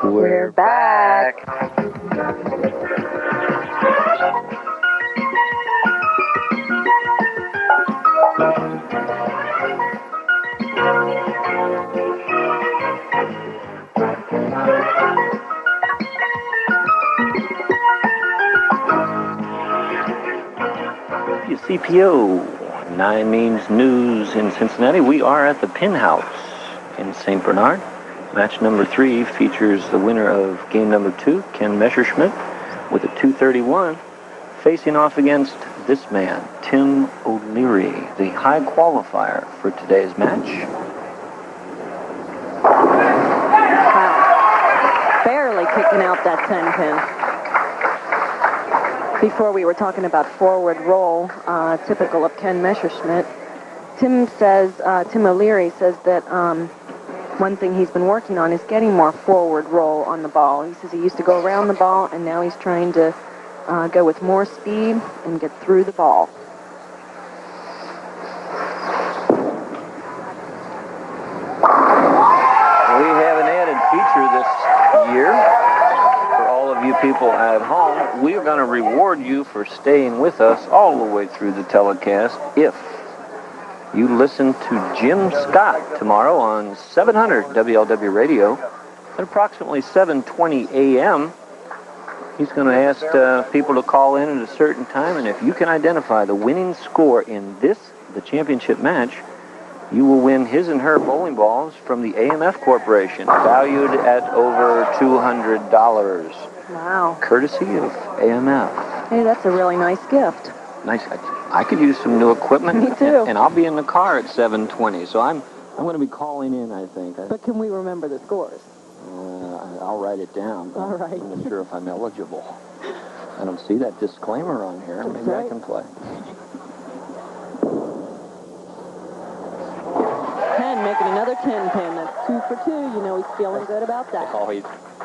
We're back. CPO 9 means news in Cincinnati. We are at the Pin House in St. Bernard. Match number 3 features the winner of game number 2, Ken Messerschmitt, with a 231, facing off against this man, Tim O'Leary, the high qualifier for today's match. Wow. Barely kicking out that 10-pin. Before we were talking about forward roll, typical of Ken Messerschmitt. Tim O'Leary says that one thing he's been working on is getting more forward roll on the ball. He says he used to go around the ball, and now he's trying to go with more speed and get through the ball. We have an added feature this year. You people at home, we are going to reward you for staying with us all the way through the telecast if you listen to Jim Scott tomorrow on 700 WLW Radio at approximately 7:20 a.m. He's going to ask people to call in at a certain time, and if you can identify the winning score in the championship match, you will win his and her bowling balls from the AMF Corporation, valued at over $200. Wow. Courtesy of AMF. Hey, that's a really nice gift. Nice. I could use some new equipment. Me too. And I'll be in the car at 7:20, so I'm going to be calling in, I think. But can we remember the scores? I'll write it down. But all right. I'm not sure if I'm eligible. I don't see that disclaimer on here. That's Maybe right. I can play. Ken making another 10-pin. That's 2 for 2. You know he's feeling good about that. Oh,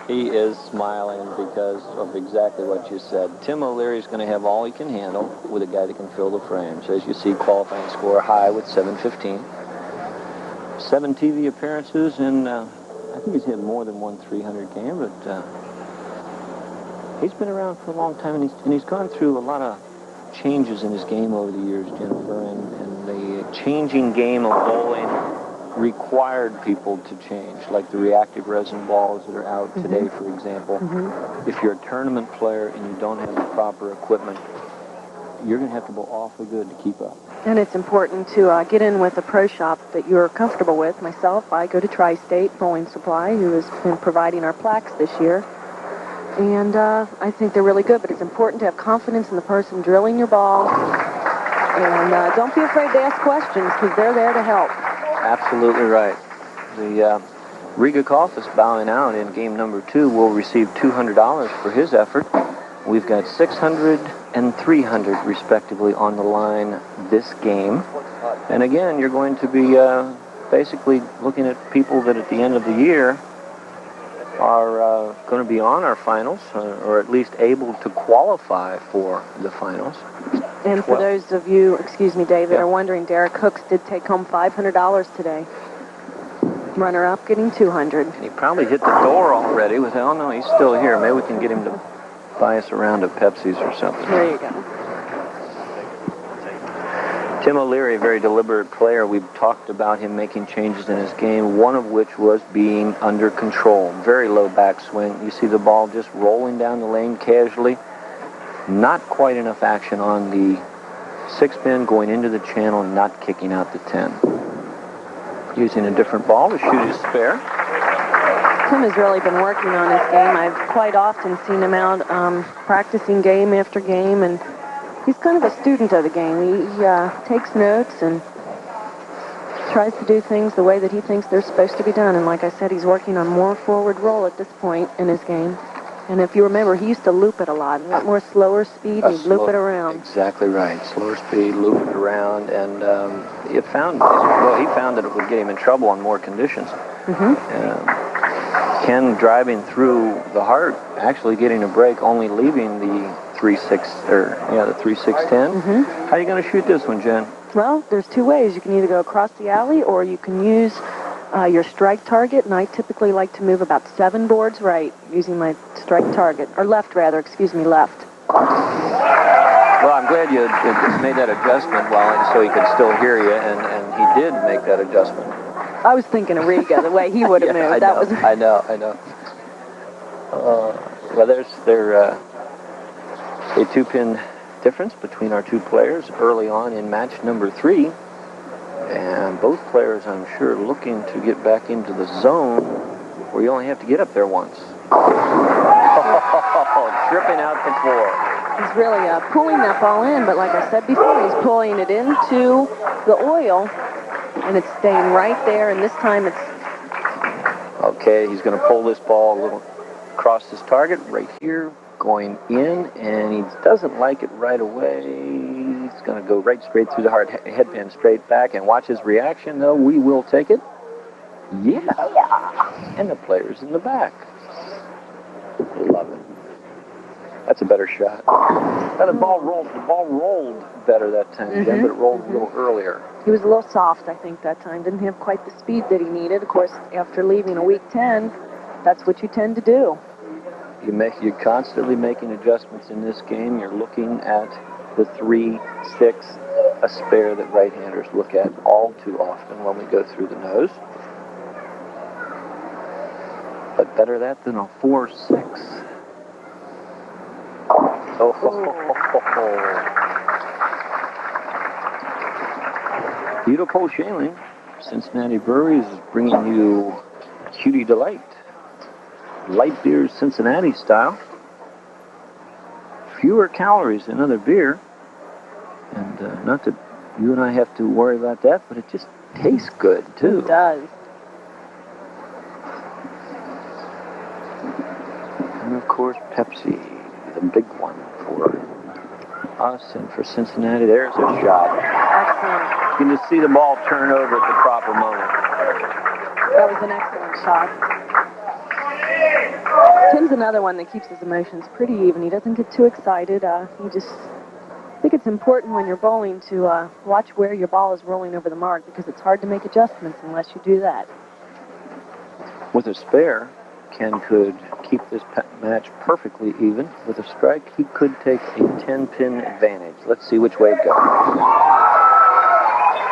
he is smiling because of exactly what you said. Tim O'Leary is going to have all he can handle with a guy that can fill the frame. So as you see, qualifying score high with 715. 7 TV appearances, and I think he's had more than one 300 game, but he's been around for a long time, and he's gone through a lot of changes in his game over the years, Jennifer, and the changing game of bowling required people to change, like the reactive resin balls that are out today, for example. If you're a tournament player and you don't have the proper equipment, you're going to have to bowl awfully good to keep up. And it's important to get in with a pro shop that you're comfortable with. Myself, I go to Tri-State Bowling Supply, who has been providing our plaques this year. And I think they're really good, but it's important to have confidence in the person drilling your ball. And don't be afraid to ask questions, because they're there to help. Absolutely right. The Riga Golf is bowing out in game number 2. Will receive $200 for his effort. We've got $600 and $300 respectively on the line this game. And again, you're going to be basically looking at people that at the end of the year are going to be on our finals, or at least able to qualify for the finals. And for those of you, excuse me, Dave, that are wondering, Derek Hooks did take home $500 today. Runner-up getting $200. And he probably hit the door already with, oh no, he's still here. Maybe we can get him to buy us a round of Pepsis or something. There you go. Tim O'Leary, a very deliberate player. We've talked about him making changes in his game, one of which was being under control. Very low backswing. You see the ball just rolling down the lane casually. Not quite enough action on the 6-pin going into the channel, not kicking out the 10. Using a different ball to shoot his spare. Tim has really been working on his game. I've quite often seen him out practicing game after game, and he's kind of a student of the game. He takes notes and tries to do things the way that he thinks they're supposed to be done. And like I said, he's working on more forward roll at this point in his game. And if you remember, he used to loop it a lot. More slower speed, he'd loop it around. Exactly right. Slower speed, loop it around, and he found that it would get him in trouble on more conditions. Ken driving through the heart, actually getting a break, only leaving the 3-6-10. How are you going to shoot this one, Jen? Well, there's 2 ways. You can either go across the alley, or you can use your strike target, and I typically like to move about 7 boards right using my strike target, or left rather, excuse me, left. Well, I'm glad you made that adjustment so he could still hear you, and he did make that adjustment. I was thinking of Riga, the way he would have moved. I know. Well, there's a 2-pin difference between our two players early on in match number 3. And both players, I'm sure, looking to get back into the zone where you only have to get up there once. Tripping out the floor. He's really pulling that ball in, but like I said before, he's pulling it into the oil, and it's staying right there, and this time it's... Okay, he's going to pull this ball a little across his target right here, going in, and he doesn't like it right away. He's going to go right straight through the hard headpin, straight back, and watch his reaction, though. We will take it. Yeah. And the player's in the back. Love it. That's a better shot. Now the ball rolled better that time, Jen, but it rolled a little earlier. He was a little soft, I think, that time. Didn't have quite the speed that he needed. Of course, after leaving a weak 10, that's what you tend to do. You're constantly making adjustments in this game. You're looking at the 3-6, a spare that right-handers look at all too often when we go through the nose. But better that than a 4-6. Oh. Beautiful Shaling. Cincinnati Breweries is bringing you Cutie Delight. Light beer, Cincinnati style. Fewer calories than other beer. And not that you and I have to worry about that, but it just tastes good, too. It does. And, of course, Pepsi, the big one for us and for Cincinnati. There's a shot. Excellent. You can just see the ball turn over at the proper moment. That was an excellent shot. Tim's another one that keeps his emotions pretty even. He doesn't get too excited. I think it's important when you're bowling to watch where your ball is rolling over the mark, because it's hard to make adjustments unless you do that. With a spare, Ken could keep this match perfectly even. With a strike, he could take a 10-pin advantage. Let's see which way it goes.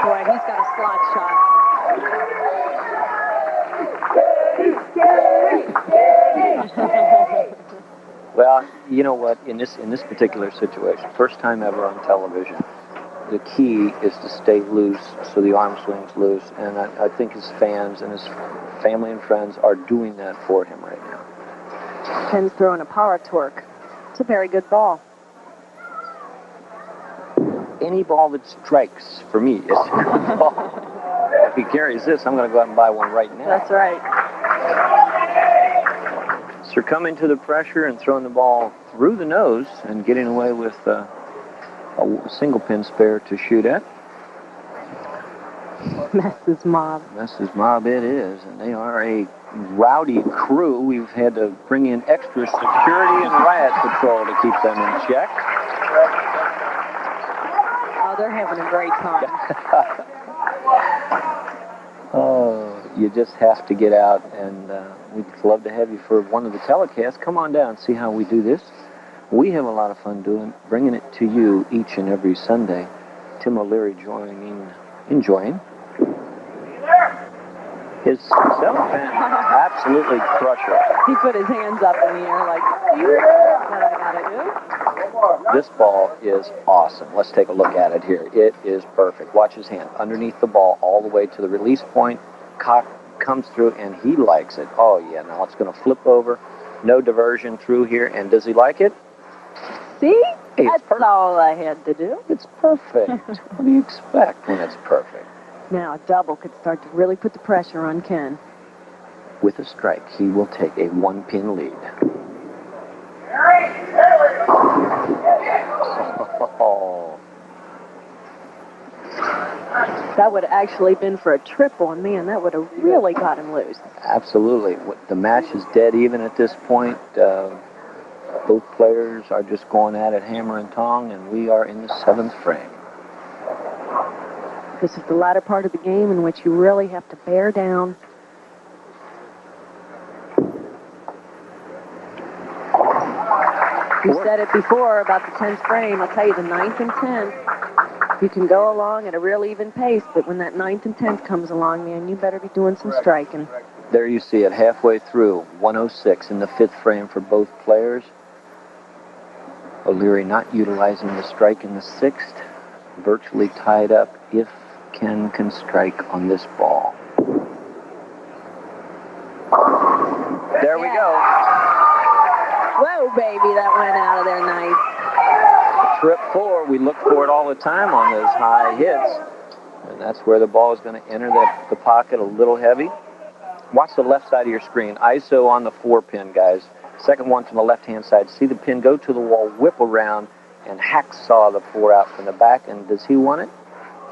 Boy, he's got a slot shot. Well, you know what? In this particular situation, first time ever on television, the key is to stay loose so the arm swing's loose. And I think his fans and his family and friends are doing that for him right now. Ken's throwing a power torque. It's a very good ball. Any ball that strikes, for me, is a good ball. If he carries this, I'm going to go out and buy one right now. That's right. Succumbing to the pressure and throwing the ball through the nose and getting away with a single pin spare to shoot at. Mess's Mob. Mess's Mob it is, and they are a rowdy crew. We've had to bring in extra security and riot patrol to keep them in check. Oh, they're having a great time. Oh, you just have to get out, and we'd love to have you for one of the telecasts. Come on down and see how we do this. We have a lot of fun bringing it to you each and every Sunday. Tim O'Leary enjoying his self and absolutely crush it. He put his hands up in the air like, see what I gotta do? This ball is awesome. Let's take a look at it here. It is perfect. Watch his hand underneath the ball all the way to the release point. Cock comes through, and he likes it. Oh, yeah, now it's going to flip over. No diversion through here. And does he like it? See? Hey, that's all I had to do. It's perfect. What do you expect when it's perfect? Now, a double could start to really put the pressure on Ken. With a strike, he will take a 1-pin lead. Oh. That would have actually been for a triple, and man, that would have really got him loose. Absolutely. The match is dead even at this point. Both players are just going at it hammer and tong, and we are in the 7th frame. This is the latter part of the game in which you really have to bear down. You said it before about the 10th frame. I'll tell you, the 9th and 10th, you can go along at a real even pace, but when that 9th and 10th comes along, man, you better be doing some striking. There you see it halfway through, 106 in the 5th frame for both players. O'Leary not utilizing the strike in the 6th, virtually tied up if Ken can strike on this ball. There we go. Whoa, baby, that went out of there nice. Trip 4, we look for it all the time on those high hits. And that's where the ball is going to enter the pocket a little heavy. Watch the left side of your screen. ISO on the 4-pin, guys. Second one from the left-hand side. See the pin go to the wall, whip around, and hacksaw the 4 out from the back. And does he want it?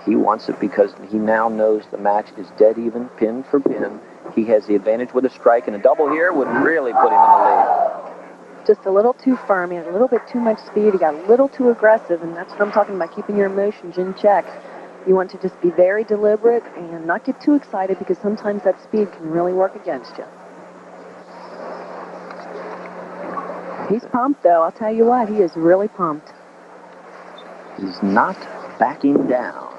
He wants it because he now knows the match is dead even, pin for pin. He has the advantage with a strike, and a double here would really put him in the lead. Just a little too firm. He had a little bit too much speed. He got a little too aggressive, and that's what I'm talking about, keeping your emotions in check. You want to just be very deliberate and not get too excited, because sometimes that speed can really work against you. He's pumped, though. I'll tell you what, he is really pumped. He's not backing down.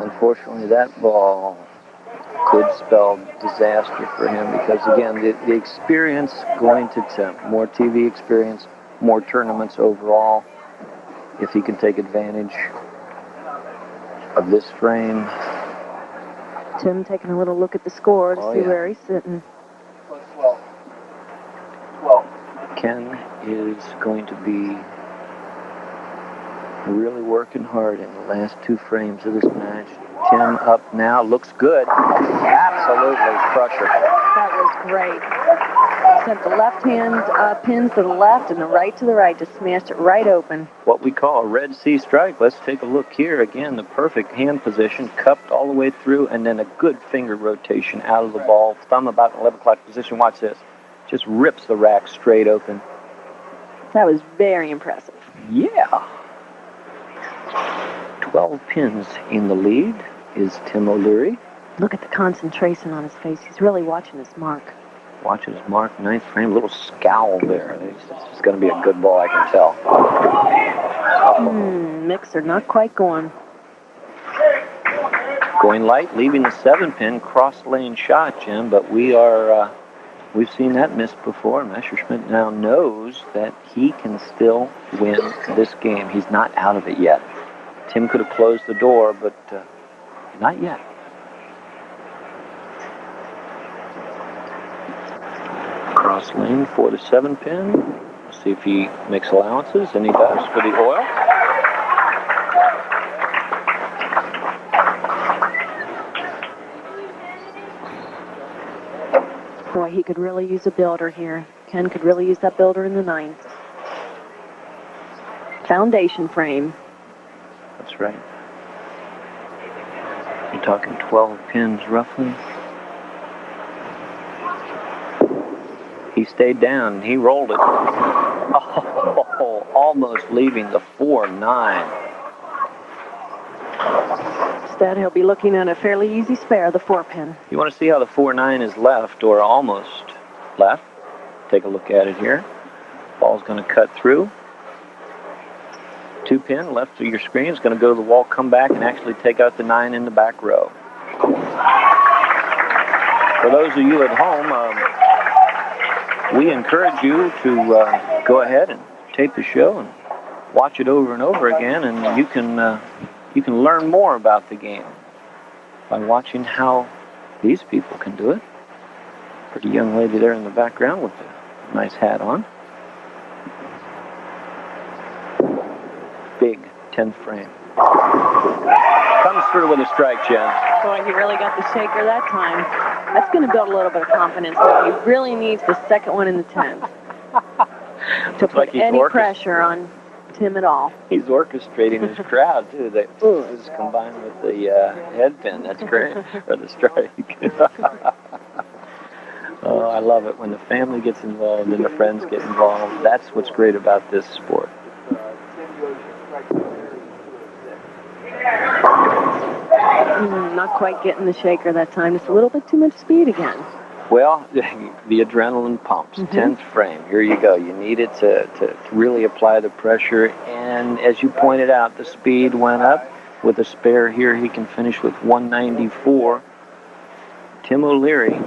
Unfortunately, that ball could spell disaster for him because, again, the experience going to Tim, more TV experience, more tournaments overall. If he can take advantage of this frame. Tim taking a little look at the score to see where he's sitting. Ken is going to be really working hard in the last 2 frames of this match. Tim up now, looks good. Absolutely crusher. That was great. Sent the left hand pins to the left and the right to the right. Just smashed it right open. What we call a Red Sea strike. Let's take a look here. Again, the perfect hand position, cupped all the way through, and then a good finger rotation out of the ball. Thumb about an 11 o'clock position. Watch this. Just rips the rack straight open. That was very impressive. Yeah. 12 pins in the lead is Tim O'Leary. Look at the concentration on his face. He's really watching his mark. Watching his mark, 9th frame, a little scowl there. It's going to be a good ball, I can tell. Mixer not quite going. Going light, leaving the 7-pin, cross-lane shot, Jim, but we've seen that miss before. Messerschmitt now knows that he can still win this game. He's not out of it yet. Tim could have closed the door, but not yet. Cross lane for the 7-pin. Let's see if he makes allowances, and he does for the oil. Boy, he could really use a builder here. Ken could really use that builder in the 9th. Foundation frame. That's right. You're talking 12 pins roughly. He stayed down. He rolled it. Oh, almost leaving the 4-9. Instead, he'll be looking at a fairly easy spare, the 4-pin. You want to see how the 4-9 is left, or almost left? Take a look at it here. Ball's going to cut through. 2-pin left of your screen is going to go to the wall, come back, and actually take out the 9 in the back row. For those of you at home, we encourage you to go ahead and tape the show and watch it over and over again, and you can learn more about the game by watching how these people can do it. Pretty young lady there in the background with a nice hat on. Big 10th frame. Comes through with a strike, Jen. Boy, he really got the shaker that time. That's going to build a little bit of confidence, though. He really needs the second one in the 10th to put any pressure on Tim at all. He's orchestrating his crowd, too. They is combined with the head pin. That's great. Or the strike. Oh, I love it when the family gets involved and the friends get involved. That's what's great about this sport. Not quite getting the shaker that time. Just a little bit too much speed again. Well, the adrenaline pumps. 10th frame. Here you go. You need it to really apply the pressure. And as you pointed out, the speed went up. With a spare here, he can finish with 194. Tim O'Leary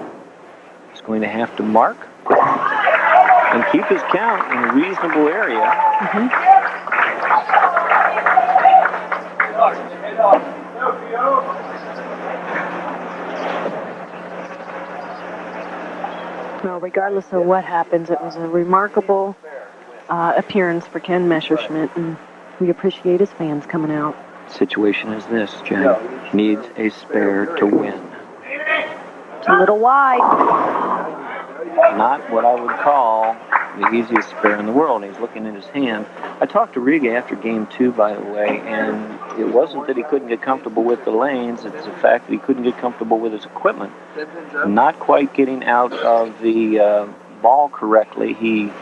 is going to have to mark and keep his count in a reasonable area. Well, regardless of what happens, it was a remarkable appearance for Ken Messerschmitt, and we appreciate his fans coming out. Situation is this, Jen. Needs a spare to win. It's a little wide. Not what I would call the easiest spare in the world. And he's looking at his hand. I talked to Riga after game 2, by the way, and it wasn't that he couldn't get comfortable with the lanes. It's the fact that he couldn't get comfortable with his equipment. Not quite getting out of the ball correctly. He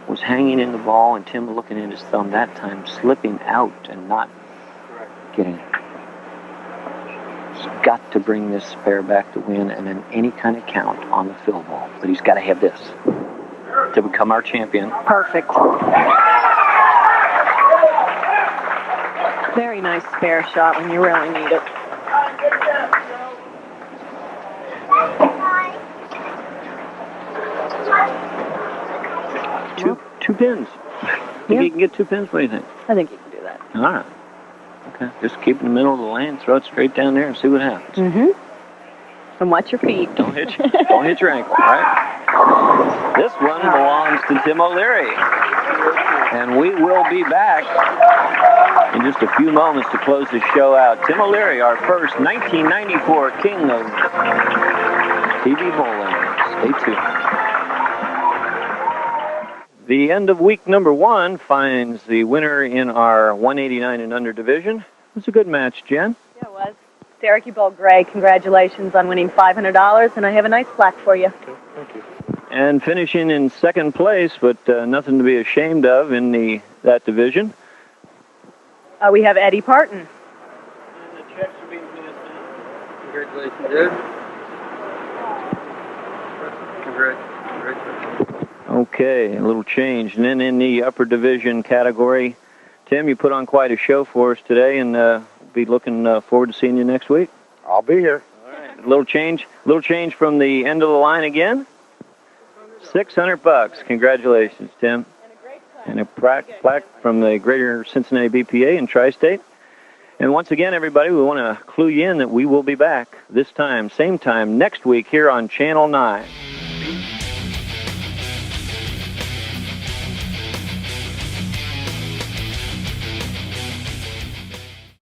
was hanging in the ball, and Tim looking at his thumb that time, slipping out and not getting it. He's got to bring this spare back to win and then any kind of count on the fill ball. But he's got to have this to become our champion. Perfect. Very nice spare shot when you really need it. Two pins. Think he can get 2 pins? What do you think? I think you can do that. All right. Okay. Just keep in the middle of the lane, throw it straight down there, and see what happens. And watch your feet. Don't hit your ankle, all right? This one belongs to Tim O'Leary. And we will be back in just a few moments to close the show out. Tim O'Leary, our first 1994 King of TV Bowling. Stay tuned. The end of week number 1 finds the winner in our 189 and under division. It was a good match, Jen. Yeah, it was. Derek, you bowled great. Congratulations on winning $500, and I have a nice plaque for you. Okay, thank you. And finishing in second place, but nothing to be ashamed of in that division. We have Eddie Parton. And the checks are being passed out. Congratulations, Ed. Congratulations. Okay, a little change. And then in the upper division category, Tim, you put on quite a show for us today, and we'll be looking forward to seeing you next week. I'll be here. All right, a little change from the end of the line again. $600. Congratulations, Tim. And a plaque from the Greater Cincinnati BPA in Tri-State. And once again, everybody, we want to clue you in that we will be back this time, same time, next week here on Channel 9.